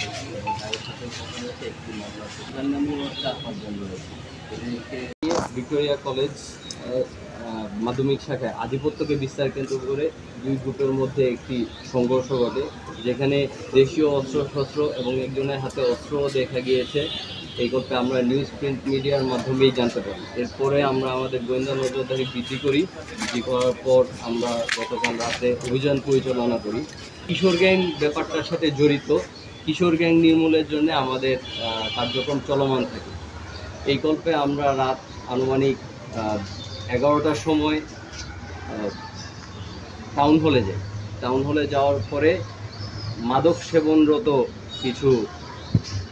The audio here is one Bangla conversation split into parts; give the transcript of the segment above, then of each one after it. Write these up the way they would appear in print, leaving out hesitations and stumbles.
হয়েছে এবং তাদের সাথে কথা হয়েছে একটি মামলা তার নামেও 4-5 জন রয়েছে। এদেরকে ভিক্টোরিয়া কলেজ মাধ্যমিক শাখায় আধিপত্যকে বিস্তার কেন্দ্র করে দুই গ্রুপের মধ্যে একটি সংঘর্ষ ঘটে, যেখানে দেশীয় অস্ত্রশস্ত্র এবং একজনের হাতে অস্ত্রও দেখা গিয়েছে। এই গল্পে আমরা নিউজ প্রিন্ট মিডিয়ার মাধ্যমেই জানতে পারি। এরপরে আমরা আমাদের গোয়েন্দা নজরদারি বৃদ্ধি করার পর আমরা গতকাল রাতে অভিযান পরিচালনা করি। কিশোর গ্যাং ব্যাপারটার সাথে জড়িত, কিশোর গ্যাং নির্মূলের জন্য আমাদের কার্যক্রম চলমান থাকে। এই গল্পে আমরা রাত আনুমানিক 11টার সময় টাউন হলে যাই। টাউন হলে যাওয়ার পরে মাদক সেবনরত কিছু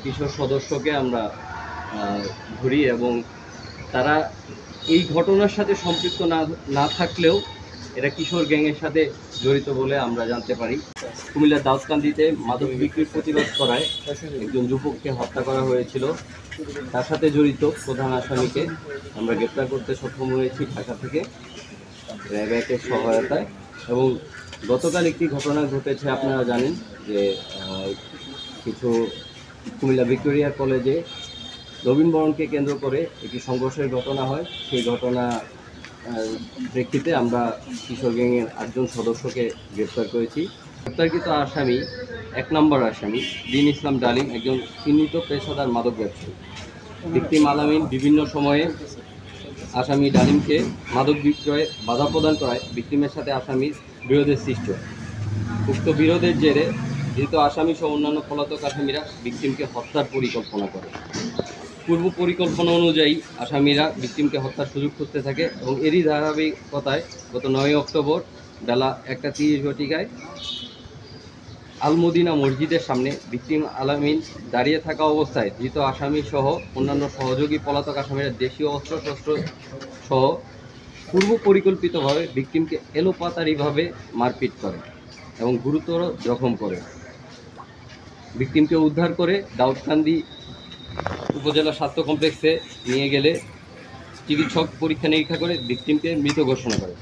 কিশোর সদস্যকে আমরা ধরি এবং তারা এই ঘটনার সাথে সম্পৃক্ত না থাকলেও এরা কিশোর গ্যাংয়ের সাথে জড়িত বলে আমরা জানতে পারি। কুমিল্লার দাউদকান্দিতে মাদক বিক্রির প্রতিবাদ করায় একজন যুবককে হত্যা করা হয়েছিল। তার সাথে জড়িত প্রধান আসামিকে আমরা গ্রেপ্তার করতে সক্ষম হয়েছি ঢাকা থেকে র্যাব একের সহায়তায়। এবং গতকাল একটি ঘটনা ঘটেছে, আপনারা জানেন যে কিছু কুমিল্লা ভিক্টোরিয়া কলেজে নবীনবরণকে কেন্দ্র করে একটি সংঘর্ষের ঘটনা হয়। সেই ঘটনা প্রেক্ষিতে আমরা কিশোর গ্যাংয়ের 8 জন সদস্যকে গ্রেপ্তার করেছি। গ্রেপ্তারকৃত আসামি 1 নম্বর আসামি দিন ইসলাম ডালিম, একজন চিহ্নিত পেশাদার মাদক ব্যবসায়ী। ভিকটিম আলামিন বিভিন্ন সময়ে আসামি ডালিমকে মাদক বিক্রয়ে বাধা প্রদান করায় ভিকটিমের সাথে আসামির বিরোধের সৃষ্টি হয়। উক্ত বিরোধের জেরে যেহেতু আসামি সহ অন্যান্য পলাতক আসামিরা ভিকটিমকে হত্যার পরিকল্পনা করে। পূর্ব পরিকল্পনা অনুযায়ী আসামিরা ভিকটিমকে হত্যার সুযোগ খুঁজতে থাকে এবং এরই ধারাবাহিকতায় গত 9 অক্টোবর বেলা 1:30 ঘটিকায় আলমদিনা মসজিদের সামনে ভিকটিম আলামিন দাঁড়িয়ে থাকা অবস্থায় ধৃত আসামি সহ অন্যান্য সহযোগী পলাতক আসামিরা দেশীয় অস্ত্রশস্ত্র সহ পূর্ব পরিকল্পিতভাবে ভিকটিমকে এলোপাতাড়িভাবে মারপিট করে এবং গুরুতর জখম করে। ভিকটিমকে উদ্ধার করে দাউদকান্দি উপজেলা স্বাস্থ্য কমপ্লেক্সে নিয়ে গেলে চিকিৎসক পরীক্ষা নিরীক্ষা করে ভিকটিমকে মৃত ঘোষণা করে।